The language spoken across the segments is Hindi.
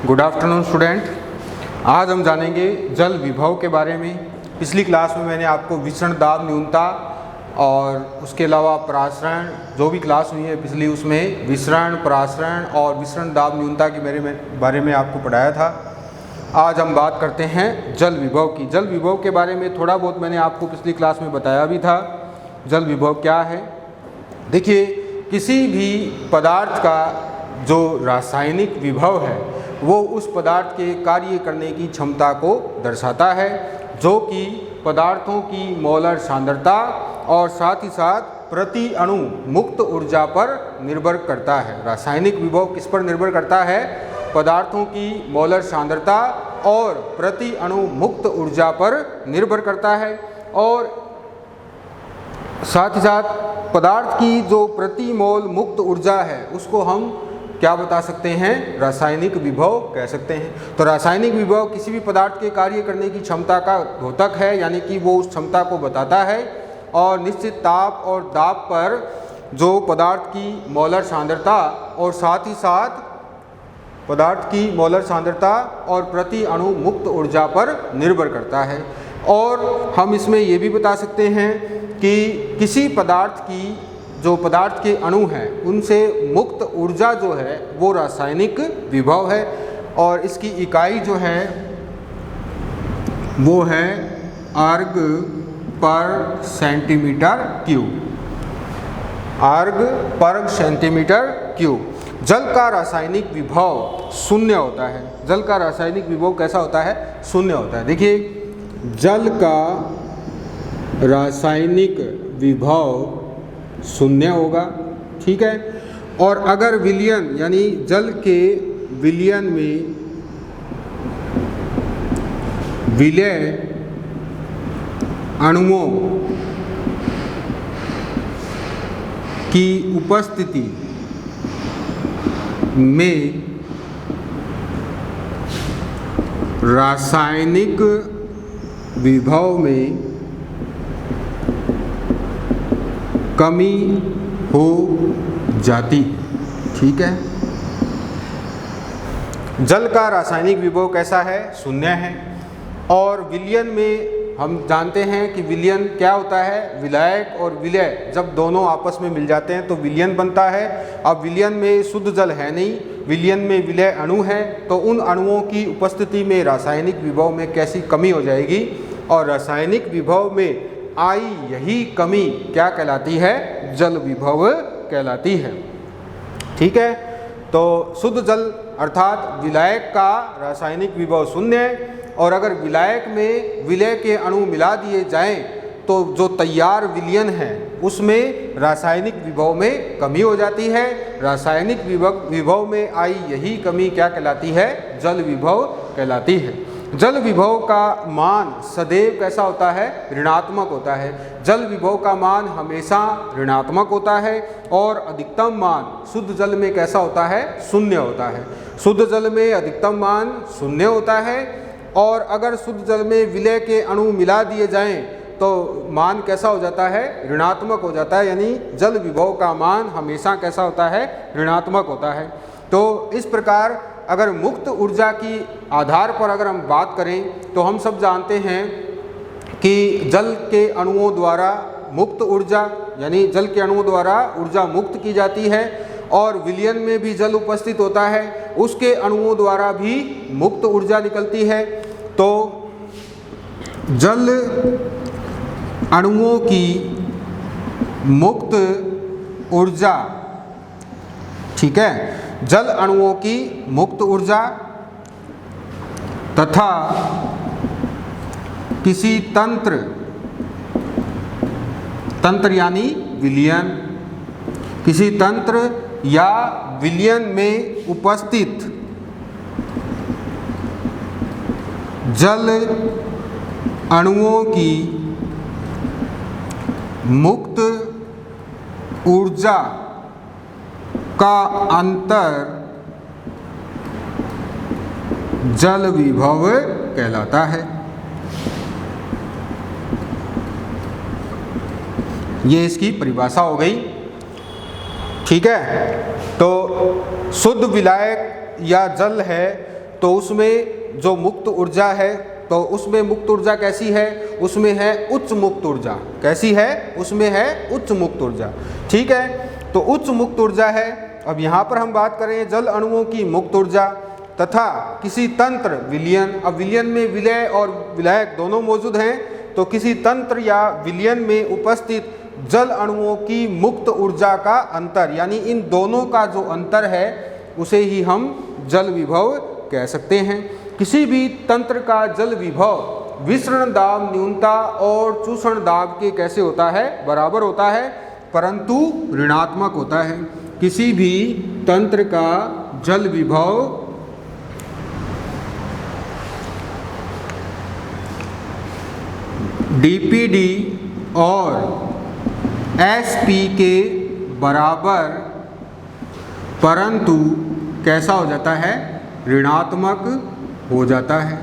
Good afternoon student. आज हम जानेंगे जल विभव के बारे में। पिछली क्लास में मैंने आपको विसरण दाब न्यूनता और उसके अलावा परासरण, जो भी क्लास हुई है पिछली, उसमें विसरण, परासरण और विसरण दाब न्यूनता के बारे में आपको पढ़ाया था। आज हम बात करते हैं जल विभव की। जल विभव के बारे में थोड़ा बहुत मैंने आपको पिछली क्लास में बताया भी था। जल विभव क्या है? देखिए, किसी भी पदार्थ का जो रासायनिक विभव है वो उस पदार्थ के कार्य करने की क्षमता को दर्शाता है, जो कि पदार्थों की मोलर सांद्रता और साथ ही साथ प्रति अणु मुक्त ऊर्जा पर निर्भर करता है। रासायनिक विभव किस पर निर्भर करता है? पदार्थों की मोलर सांद्रता और प्रति अणु मुक्त ऊर्जा पर निर्भर करता है। और साथ ही साथ पदार्थ की जो प्रति मोल मुक्त ऊर्जा है उसको हम क्या बता सकते हैं? रासायनिक विभव कह सकते हैं। तो रासायनिक विभव किसी भी पदार्थ के कार्य करने की क्षमता का द्योतक है, यानी कि वो उस क्षमता को बताता है। और निश्चित ताप और दाब पर जो पदार्थ की मोलर सांद्रता और साथ ही साथ पदार्थ की मोलर सांद्रता और प्रति अणु मुक्त ऊर्जा पर निर्भर करता है। और हम इसमें ये भी बता सकते हैं कि किसी पदार्थ की जो पदार्थ के अणु हैं उनसे मुक्त ऊर्जा जो है वो रासायनिक विभव है। और इसकी इकाई जो है वो है अर्ग पर सेंटीमीटर क्यूब। अर्ग पर सेंटीमीटर क्यूब। जल का रासायनिक विभव शून्य होता है। जल का रासायनिक विभव कैसा होता है? शून्य होता है। देखिए, जल का रासायनिक विभव शून्य होगा, ठीक है। और अगर विलयन यानी जल के विलयन में विलय अणुओं की उपस्थिति में रासायनिक विभव में कमी हो जाती, ठीक है। जल का रासायनिक विभव कैसा है? शून्य है। और विलयन में हम जानते हैं कि विलयन क्या होता है? विलायक और विलय जब दोनों आपस में मिल जाते हैं तो विलयन बनता है। अब विलयन में शुद्ध जल है नहीं, विलयन में विलय अणु है, तो उन अणुओं की उपस्थिति में रासायनिक विभव में कैसी कमी हो जाएगी? और रासायनिक विभव में आई यही कमी क्या कहलाती है? जल विभव कहलाती है, ठीक है। तो शुद्ध जल अर्थात विलायक का रासायनिक विभव शून्य है। और अगर विलायक में विलय के अणु मिला दिए जाएं तो जो तैयार विलयन है उसमें रासायनिक विभव में कमी हो जाती है। रासायनिक विभव में आई यही कमी क्या कहलाती है? जल विभव कहलाती है। जल विभव का मान सदैव कैसा होता है? ऋणात्मक होता है। जल विभव का मान हमेशा ऋणात्मक होता है। और अधिकतम मान शुद्ध जल में कैसा होता है? शून्य होता है। शुद्ध जल में अधिकतम मान शून्य होता है। और अगर शुद्ध जल में विलय के अणु मिला दिए जाएं तो मान कैसा हो जाता है? ऋणात्मक हो जाता है। यानी जल विभव का मान हमेशा कैसा होता है? ऋणात्मक होता है। तो इस प्रकार अगर मुक्त ऊर्जा की आधार पर अगर हम बात करें तो हम सब जानते हैं कि जल के अणुओं द्वारा मुक्त ऊर्जा यानी जल के अणुओं द्वारा ऊर्जा मुक्त की जाती है। और विलयन में भी जल उपस्थित होता है, उसके अणुओं द्वारा भी मुक्त ऊर्जा निकलती है। तो जल अणुओं की मुक्त ऊर्जा, ठीक है, जल अणुओं की मुक्त ऊर्जा तथा किसी तंत्र यानी विलयन, किसी तंत्र या विलयन में उपस्थित जल अणुओं की मुक्त ऊर्जा का अंतर जल विभव कहलाता है। ये इसकी परिभाषा हो गई, ठीक है। तो शुद्ध विलायक या जल है तो उसमें जो मुक्त ऊर्जा है, तो उसमें मुक्त ऊर्जा कैसी है? उसमें है उच्च मुक्त ऊर्जा। कैसी है? उसमें है उच्च मुक्त ऊर्जा। ठीक है, तो उच्च मुक्त ऊर्जा है। अब यहाँ पर हम बात करें जल अणुओं की मुक्त ऊर्जा तथा किसी तंत्र विलयन। अब विलयन में विलय और विलायक दोनों मौजूद हैं, तो किसी तंत्र या विलयन में उपस्थित जल अणुओं की मुक्त ऊर्जा का अंतर, यानी इन दोनों का जो अंतर है उसे ही हम जल विभव कह सकते हैं। किसी भी तंत्र का जल विभव विसरण दाब न्यूनता और चूषण दाब के कैसे होता है? बराबर होता है, परंतु ऋणात्मक होता है। किसी भी तंत्र का जल विभव डीपीडी और एसपी के बराबर, परंतु कैसा हो जाता है? ऋणात्मक हो जाता है।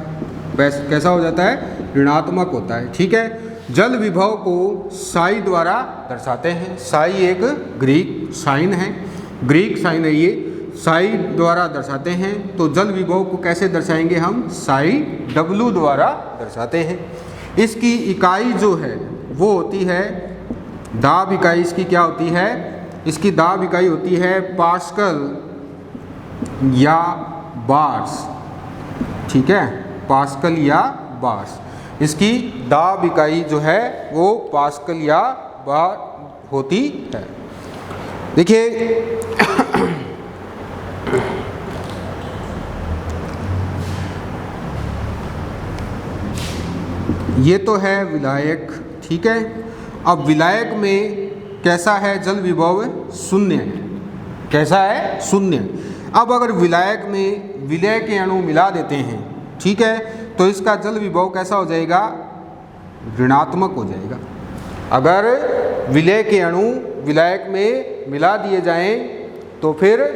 कैसा हो जाता है? ऋणात्मक होता है। ठीक है, जल विभव को साई द्वारा दर्शाते हैं। साई एक ग्रीक साइन है, ग्रीक साइन है ये, साई द्वारा दर्शाते हैं। तो जल विभव को कैसे दर्शाएंगे हम? साई डब्लू द्वारा दर्शाते हैं। इसकी इकाई जो है वो होती है दाब इकाई। इसकी क्या होती है? इसकी दाब इकाई होती है पास्कल या बार्स। ठीक है, पास्कल या बार्स। इसकी दाब इकाई जो है वो पास्कल या बार होती है। देखिए ये तो है विलायक। ठीक है, अब विलायक में कैसा है जल विभव? शून्य। कैसा है? शून्य। अब अगर विलायक में विलय के अणु मिला देते हैं, ठीक है, तो इसका जल विभव कैसा हो जाएगा? ऋणात्मक हो जाएगा। अगर विलय के अणु विलायक में मिला दिए जाएं तो फिर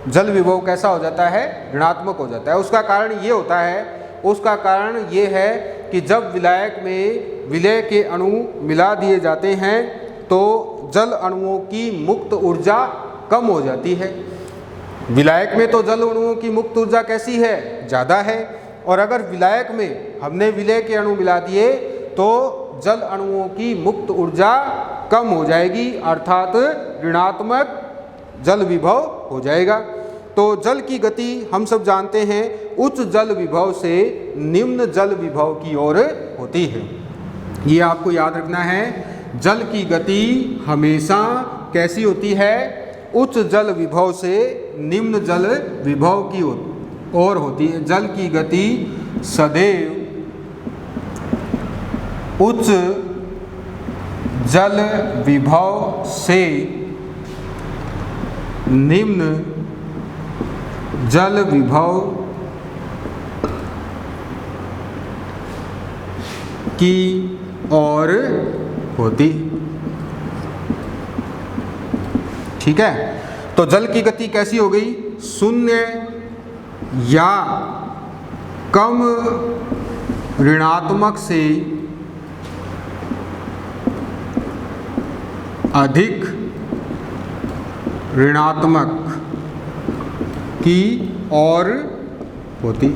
जल विभव कैसा हो जाता है? ऋणात्मक हो जाता है। उसका कारण ये होता है, उसका कारण ये है कि जब विलायक में विलय के अणु मिला दिए जाते हैं तो जल अणुओं की मुक्त ऊर्जा कम हो जाती है। विलायक में तो जल अणुओं की मुक्त ऊर्जा कैसी है? ज़्यादा है। और अगर विलायक में हमने विलय के अणु मिला दिए तो जल अणुओं की मुक्त ऊर्जा कम हो जाएगी, अर्थात ऋणात्मक जल विभव हो जाएगा। तो जल की गति हम सब जानते हैं उच्च जल विभव से निम्न जल विभव की ओर होती है। ये आपको याद रखना है, जल की गति हमेशा कैसी होती है? उच्च जल विभव से निम्न जल विभव की ओर होती है। जल की गति सदैव उच्च जल विभव से निम्न जल विभव की ओर होती। ठीक है, तो जल की गति कैसी हो गई? शून्य या कम ऋणात्मक से अधिक ऋणात्मक की ओर होती।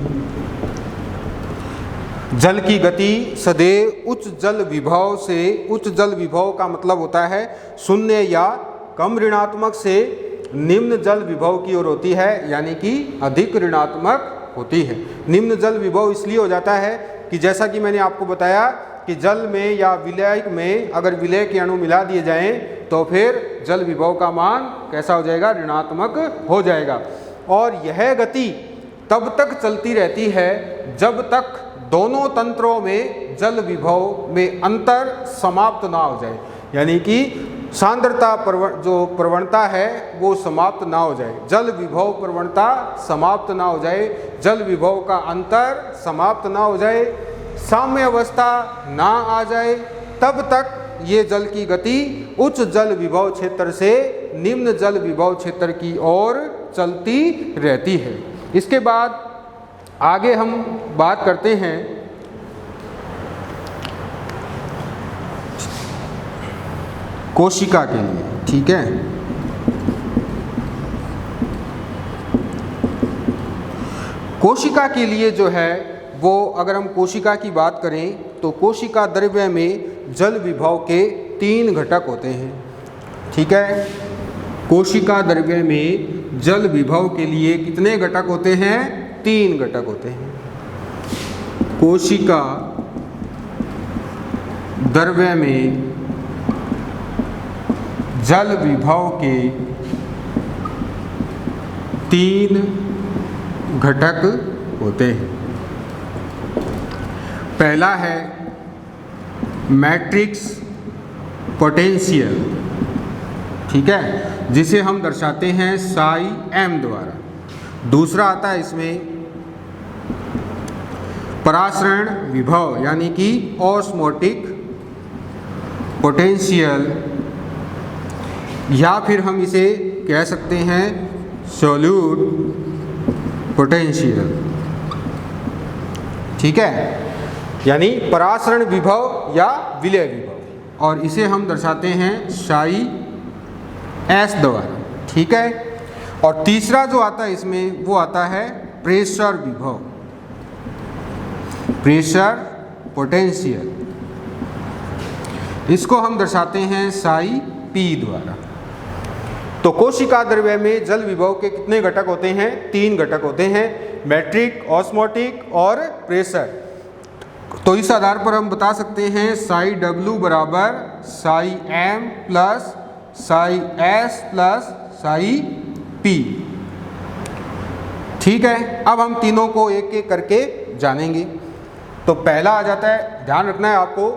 जल की गति सदैव उच्च जल विभव से, उच्च जल विभव का मतलब होता है शून्य या कम ऋणात्मक से निम्न जल विभव की ओर होती है, यानी कि अधिक ऋणात्मक होती है। निम्न जल विभव इसलिए हो जाता है कि जैसा कि मैंने आपको बताया कि जल में या विलय में अगर विलय के अणु मिला दिए जाएं तो फिर जल विभव का मान कैसा हो जाएगा? ऋणात्मक हो जाएगा। और यह गति तब तक चलती रहती है जब तक दोनों तंत्रों में जल विभव में अंतर समाप्त ना हो जाए, यानी कि सांद्रता जो प्रवणता है वो समाप्त ना हो जाए। जल विभव प्रवणता समाप्त ना हो जाए, जल विभव का अंतर समाप्त ना हो जाए, साम्य अवस्था ना आ जाए, तब तक ये जल की गति उच्च जल विभव क्षेत्र से निम्न जल विभव क्षेत्र की ओर चलती रहती है। इसके बाद आगे हम बात करते हैं कोशिका के लिए। ठीक है, कोशिका के लिए जो है वो, अगर हम कोशिका की बात करें तो कोशिका द्रव्य में जल विभव के 3 घटक होते हैं। ठीक है, कोशिका द्रव्य में जल विभव के लिए कितने घटक होते हैं? 3 घटक होते हैं। कोशिका द्रव्य में जल विभव के 3 घटक होते हैं। पहला है मैट्रिक्स पोटेंशियल, ठीक है, जिसे हम दर्शाते हैं साई एम द्वारा। दूसरा आता है इसमें परासरण विभव यानी कि ऑस्मोटिक पोटेंशियल, या फिर हम इसे कह सकते हैं सोल्यूट पोटेंशियल। ठीक है, यानी परासरण विभव या विलय विभव, और इसे हम दर्शाते हैं साई एस द्वारा। ठीक है, और तीसरा जो आता है इसमें वो आता है प्रेशर विभव, प्रेशर पोटेंशियल। इसको हम दर्शाते हैं साई पी द्वारा। तो कोशिका द्रव्य में जल विभव के कितने घटक होते हैं? 3 घटक होते हैं, मैट्रिक, ऑस्मोटिक और प्रेशर। तो इस आधार पर हम बता सकते हैं साई डब्ल्यू बराबर psi M plus psi S plus psi P. ठीक है, अब हम तीनों को एक एक करके जानेंगे। तो पहला आ जाता है, ध्यान रखना है आपको,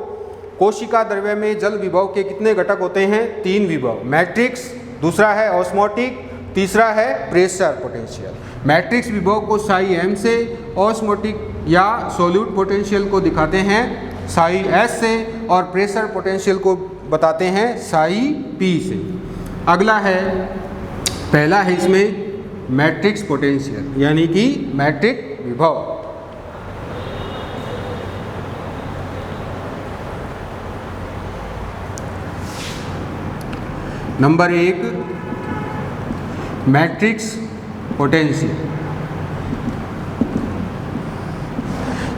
कोशिका द्रव्य में जल विभव के कितने घटक होते हैं? 3 विभव, मैट्रिक्स, दूसरा है ऑस्मोटिक, तीसरा है प्रेशर पोटेंशियल। मैट्रिक्स विभव को साई एम से, ऑस्मोटिक या सोल्यूट पोटेंशियल को दिखाते हैं साई एस से, और प्रेशर पोटेंशियल को बताते हैं साई पी से। अगला है, पहला है इसमें मैट्रिक्स पोटेंशियल यानी कि मैट्रिक विभव। Number 1 matrix potential.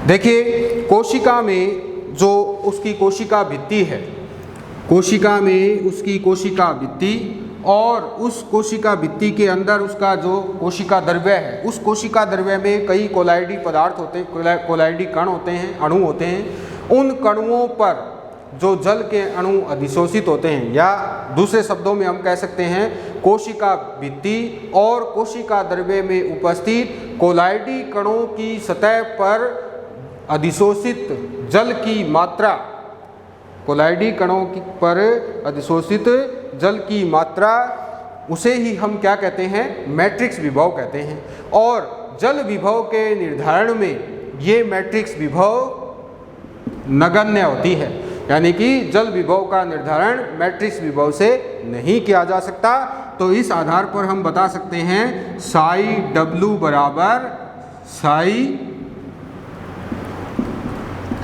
देखिए, कोशिका में जो उसकी कोशिका भित्ति है, कोशिका में उसकी कोशिका भित्ति, और उस कोशिका भित्ति के अंदर उसका जो कोशिका द्रव्य है, उस कोशिका द्रव्य में कई कोलाइडी पदार्थ होते हैं, कोलाइडी कण होते हैं, अणु होते हैं। उन कणुओं पर जो जल के अणु अधिशोषित होते हैं, या दूसरे शब्दों में हम कह सकते हैं कोशिका भित्ति और कोशिका द्रव्य में उपस्थित कोलाइडी कणों की सतह पर अधिशोषित जल की मात्रा, कोलाइडी कणों पर अधिशोषित जल की मात्रा, उसे ही हम क्या कहते हैं? मैट्रिक्स विभव कहते हैं। और जल विभव के निर्धारण में ये मैट्रिक्स विभव नगण्य होती है, यानी कि जल विभव का निर्धारण मैट्रिक्स विभव से नहीं किया जा सकता। तो इस आधार पर हम बता सकते हैं साई डब्ल्यू बराबर साई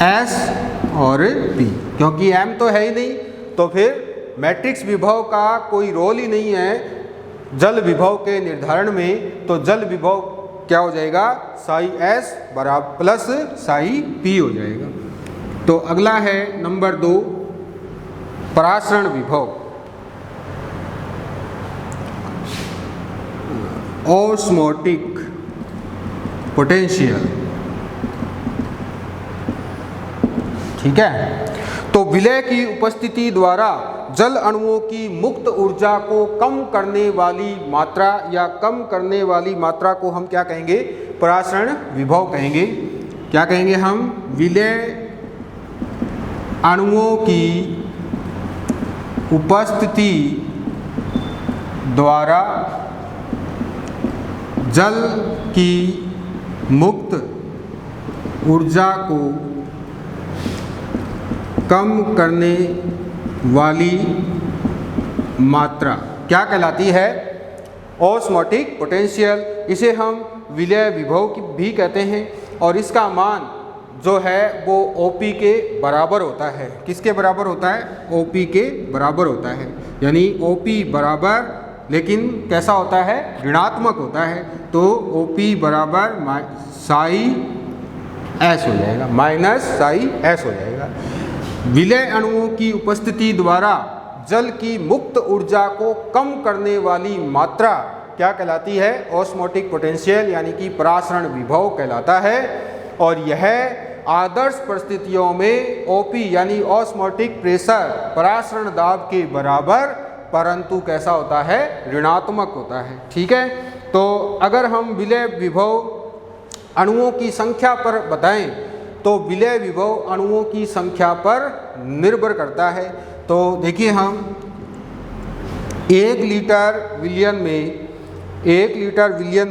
एस और पी, क्योंकि एम तो है ही नहीं, तो फिर मैट्रिक्स विभव का कोई रोल ही नहीं है जल विभव के निर्धारण में। तो जल विभव क्या हो जाएगा? साई एस बराबर प्लस साई पी हो जाएगा। तो अगला है नंबर 2 परासरण विभव, ऑस्मोटिक पोटेंशियल। ठीक है, तो विलय की उपस्थिति द्वारा जल अणुओं की मुक्त ऊर्जा को कम करने वाली मात्रा या कम करने वाली मात्रा को हम क्या कहेंगे? परासरण विभव कहेंगे। क्या कहेंगे हम? विलय अणुओं की उपस्थिति द्वारा जल की मुक्त ऊर्जा को कम करने वाली मात्रा क्या कहलाती है? Osmotic potential. इसे हम विलय विभव भी कहते हैं, और इसका मान जो है वो OP के बराबर होता है। किसके बराबर होता है? OP के बराबर होता है, यानी OP बराबर लेकिन कैसा होता है, ऋणात्मक होता है। तो OP बराबर साई S हो जाएगा, माइनस साई S हो जाएगा। विलय अणुओं की उपस्थिति द्वारा जल की मुक्त ऊर्जा को कम करने वाली मात्रा क्या कहलाती है, ऑस्मोटिक पोटेंशियल यानी कि परासरण विभव कहलाता है। और यह आदर्श परिस्थितियों में OP यानी ऑस्मोटिक प्रेशर परासरण दाब के बराबर, परंतु कैसा होता है, ऋणात्मक होता है। ठीक है, तो अगर हम विलय विभव अणुओं की संख्या पर बताएं तो विलय विभव अणुओं की संख्या पर निर्भर करता है। तो देखिए हम 1 लीटर विलियन में 1 लीटर विलियन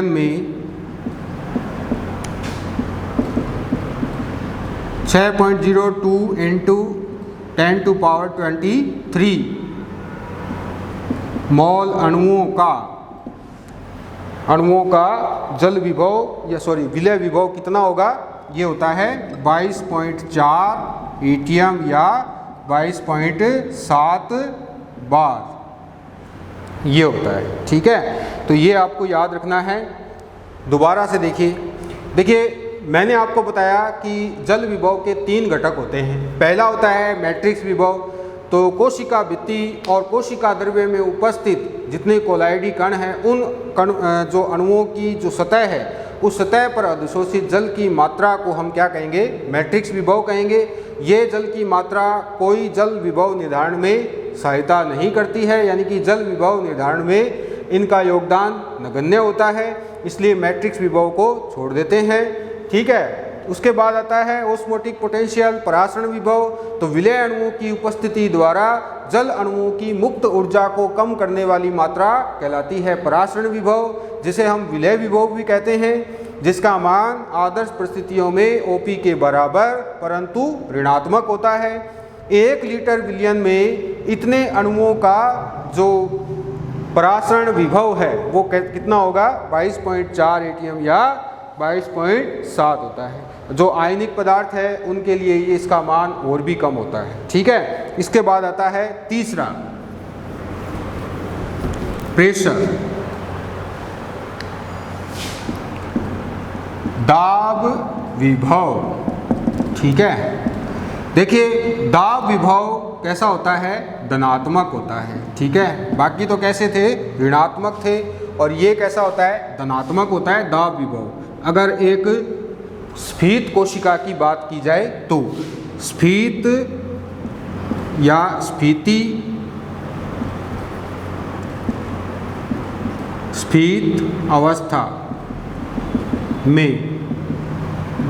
में 6.02 इंटू 10⁻23 मॉल अणुओं का जल विभव या विलय विभव कितना होगा, ये होता है 22.4 एटीएम या 22.7 बार, ये होता है। ठीक है, तो ये आपको याद रखना है। दोबारा से देखिए मैंने आपको बताया कि जल विभव के 3 घटक होते हैं। पहला होता है मैट्रिक्स विभव, तो कोशिका भित्ति और कोशिका द्रव्य में उपस्थित जितने कोलाइडी कण हैं उन कण जो अणुओं की जो सतह है उस सतह पर अधिशोषित जल की मात्रा को हम क्या कहेंगे, मैट्रिक्स विभव कहेंगे। ये जल की मात्रा कोई जल विभव निर्धारण में सहायता नहीं करती है, यानी कि जल विभव निर्धारण में इनका योगदान नगण्य होता है, इसलिए मैट्रिक्स विभव को छोड़ देते हैं। ठीक है, उसके बाद आता है ऑस्मोटिक पोटेंशियल परासरण विभव। तो विलय अणुओं की उपस्थिति द्वारा जल अणुओं की मुक्त ऊर्जा को कम करने वाली मात्रा कहलाती है परासरण विभव, जिसे हम विलय विभव भी कहते हैं, जिसका मान आदर्श परिस्थितियों में OP के बराबर परंतु ऋणात्मक होता है। 1 लीटर विलियन में इतने अणुओं का जो परासरण विभव है वो कितना होगा, 22.4 एटीएम या 22.7 होता है। जो आयनिक पदार्थ है उनके लिए ये इसका मान और भी कम होता है। ठीक है, इसके बाद आता है तीसरा प्रेशर, दाब विभव। ठीक है, देखिए दाब विभव कैसा होता है, धनात्मक होता है। ठीक है, बाकी तो कैसे थे, ऋणात्मक थे, और ये कैसा होता है, धनात्मक होता है दाब विभव। अगर एक स्फीत कोशिका की बात की जाए तो स्फीत या स्फीत अवस्था में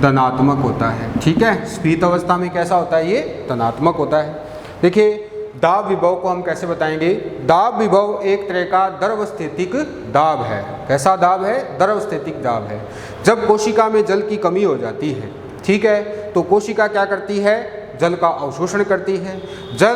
धनात्मक होता है। ठीक है, स्फीत अवस्था में कैसा होता है, ये धनात्मक होता है। देखिए दाब विभव को हम कैसे बताएंगे, दाब विभव एक तरह का द्रवस्थैतिक दाब है। कैसा दाब है, द्रवस्थैतिक दाब है। जब कोशिका में जल की कमी हो जाती है, ठीक है, तो कोशिका क्या करती है, जल का अवशोषण करती है। जल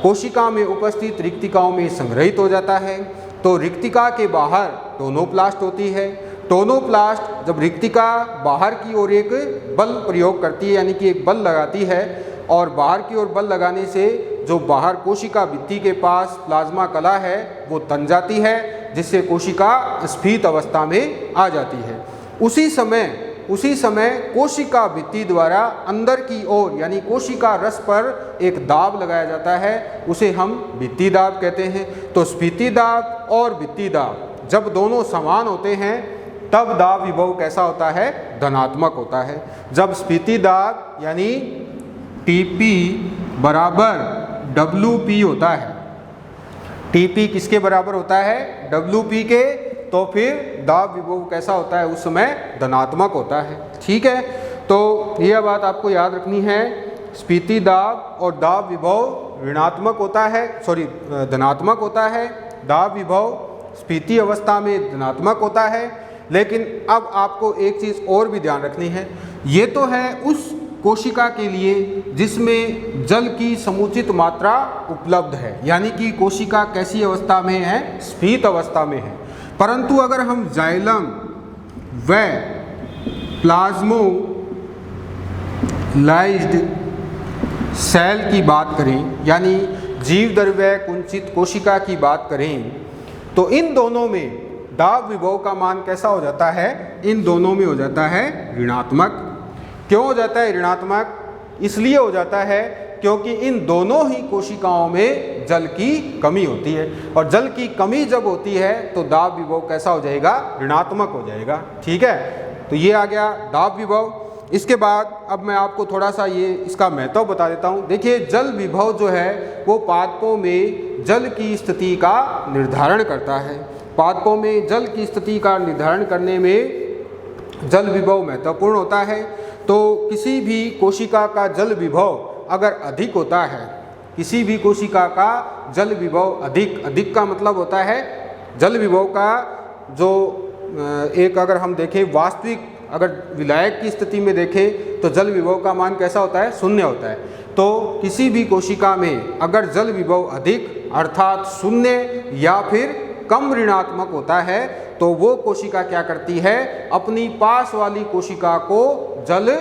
कोशिका में उपस्थित रिक्तिकाओं में संग्रहित हो जाता है। तो रिक्तिका के बाहर टोनोप्लास्ट होती है। टोनोप्लास्ट जब रिक्तिका बाहर की ओर एक बल प्रयोग करती है, यानी कि एक बल लगाती है, और बाहर की ओर बल लगाने से जो बाहर कोशिका भित्ति के पास प्लाज्मा कला है वो तन जाती है, जिससे कोशिका स्फीत अवस्था में आ जाती है। उसी समय कोशिका भित्ति द्वारा अंदर की ओर यानी कोशिका रस पर एक दाब लगाया जाता है, उसे हम भित्ति दाब कहते हैं। तो स्फीति दाब और भित्ति दाब जब दोनों समान होते हैं तब दाब विभव कैसा होता है, धनात्मक होता है। जब स्फीति दाब यानी TP बराबर WP होता है, TP किसके बराबर होता है, WP के, तो फिर दाब विभव कैसा होता है, उस समय धनात्मक होता है। ठीक है, तो यह बात आपको याद रखनी है, स्फीति दाब और दाब विभव ऋणात्मक होता है, धनात्मक होता है। दाब विभव स्फीति अवस्था में धनात्मक होता है। लेकिन अब आपको एक चीज़ और भी ध्यान रखनी है, ये तो है उस कोशिका के लिए जिसमें जल की समुचित मात्रा उपलब्ध है, यानी कि कोशिका कैसी अवस्था में है, स्फीत अवस्था में है। परंतु अगर हम जाइलम व प्लाज्मोलाइज्ड सेल की बात करें, यानी जीव द्रव्य कुंचित कोशिका की बात करें, तो इन दोनों में दाब विभव का मान कैसा हो जाता है? इन दोनों में हो जाता है ऋणात्मक। क्यों हो जाता है ऋणात्मक? इसलिए हो जाता है क्योंकि इन दोनों ही कोशिकाओं में जल की कमी होती है, और जल की कमी जब होती है तो दाब विभव कैसा हो जाएगा? ऋणात्मक हो जाएगा। ठीक है, तो ये आ गया दाब विभव। इसके बाद अब मैं आपको थोड़ा सा ये इसका महत्व बता देता हूँ। देखिए, जल विभव जो है वो पादपों में जल की स्थिति का निर्धारण करता है। पादपों में जल की स्थिति का निर्धारण करने में जल विभव महत्वपूर्ण होता है। तो किसी भी कोशिका का जल विभव अगर अधिक होता है, किसी भी कोशिका का जल विभव अधिक का मतलब होता है जल विभव का जो एक अगर हम देखें वास्तविक, अगर विलायक की स्थिति में देखें तो जल विभव का मान कैसा होता है? शून्य होता है। तो किसी भी कोशिका में अगर जल विभव अधिक अर्थात शून्य या फिर कम ऋणात्मक होता है तो वो कोशिका क्या करती है? अपनी पास वाली कोशिका को जल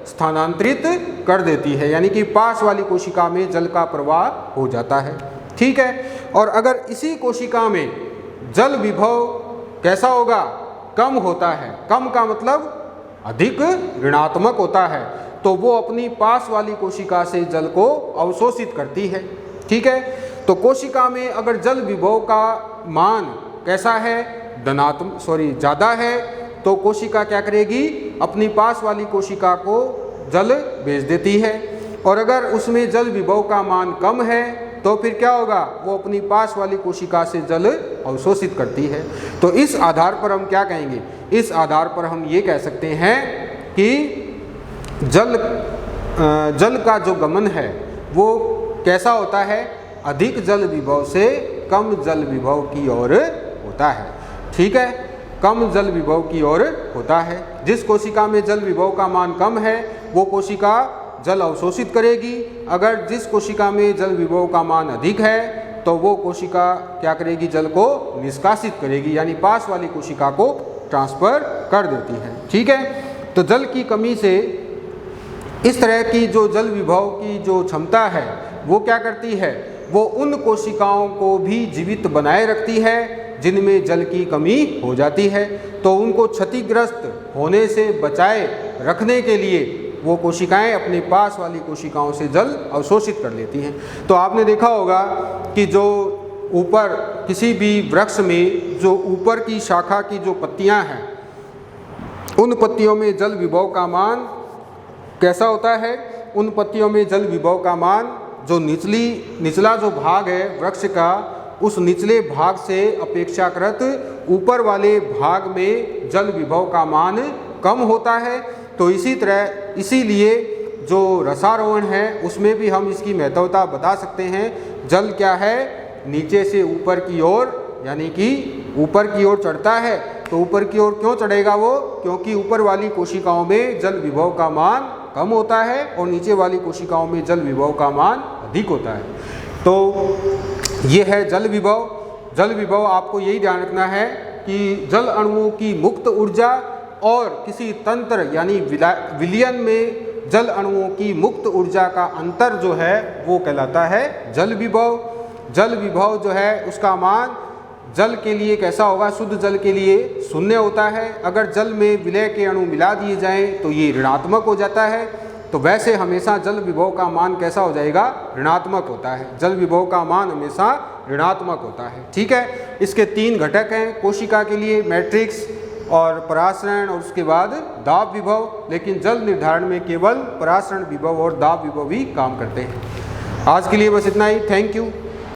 स्थानांतरित कर देती है, यानी कि पास वाली कोशिका में जल का प्रवाह हो जाता है। ठीक है, और अगर इसी कोशिका में जल विभव कैसा होगा? कम होता है। कम का मतलब अधिक ऋणात्मक होता है, तो वो अपनी पास वाली कोशिका से जल को अवशोषित करती है। ठीक है, तो कोशिका में अगर जल विभव का मान कैसा है? ज़्यादा है, तो कोशिका क्या करेगी? अपनी पास वाली कोशिका को जल भेज देती है। और अगर उसमें जल विभव का मान कम है तो फिर क्या होगा? वो अपनी पास वाली कोशिका से जल अवशोषित करती है। तो इस आधार पर हम क्या कहेंगे? इस आधार पर हम ये कह सकते हैं कि जल का जो गमन है वो कैसा होता है? अधिक जल विभव से कम जल विभव की ओर होता है। ठीक है, कम जल विभव की ओर होता है। जिस कोशिका में जल विभव का मान कम है वो कोशिका जल अवशोषित करेगी। अगर जिस कोशिका में जल विभव का मान अधिक है तो वो कोशिका क्या करेगी? जल को निष्कासित करेगी, यानी पास वाली कोशिका को ट्रांसफर कर देती है। ठीक है, तो जल की कमी से इस तरह की जो जल विभव की जो क्षमता है वो क्या करती है? वो उन कोशिकाओं को भी जीवित बनाए रखती है जिनमें जल की कमी हो जाती है। तो उनको क्षतिग्रस्त होने से बचाए रखने के लिए वो कोशिकाएं अपने पास वाली कोशिकाओं से जल अवशोषित कर लेती हैं। तो आपने देखा होगा कि जो ऊपर किसी भी वृक्ष में जो ऊपर की शाखा की जो पत्तियां हैं उन पत्तियों में जल विभव का मान कैसा होता है? उन पत्तियों में जल विभव का मान जो निचला जो भाग है वृक्ष का, उस निचले भाग से अपेक्षाकृत ऊपर वाले भाग में जल विभव का मान कम होता है। तो इसी तरह इसीलिए जो रसारोहण है उसमें भी हम इसकी महत्वता बता सकते हैं। जल क्या है? नीचे से ऊपर की ओर, यानी कि ऊपर की ओर चढ़ता है। तो ऊपर की ओर क्यों चढ़ेगा वो? क्योंकि ऊपर वाली कोशिकाओं में जल विभव का मान कम होता है और नीचे वाली कोशिकाओं में जल विभव का मान अधिक होता है। तो ये है जल विभव। जल विभव आपको यही ध्यान रखना है कि जल अणुओं की मुक्त ऊर्जा और किसी तंत्र यानी विलयन में जल अणुओं की मुक्त ऊर्जा का अंतर जो है वो कहलाता है जल विभव। जल विभव जो है उसका मान जल के लिए कैसा होगा? शुद्ध जल के लिए शून्य होता है। अगर जल में विलय के अणु मिला दिए जाएं तो ये ऋणात्मक हो जाता है। तो वैसे हमेशा जल विभव का मान कैसा हो जाएगा? ऋणात्मक होता है। जल विभव का मान हमेशा ऋणात्मक होता है। ठीक है, इसके 3 घटक हैं कोशिका के लिए, मैट्रिक्स और परासरण और उसके बाद दाब विभव। लेकिन जल निर्धारण में केवल परासरण विभव और दाब विभव ही काम करते हैं। आज के लिए बस इतना ही। Thank you.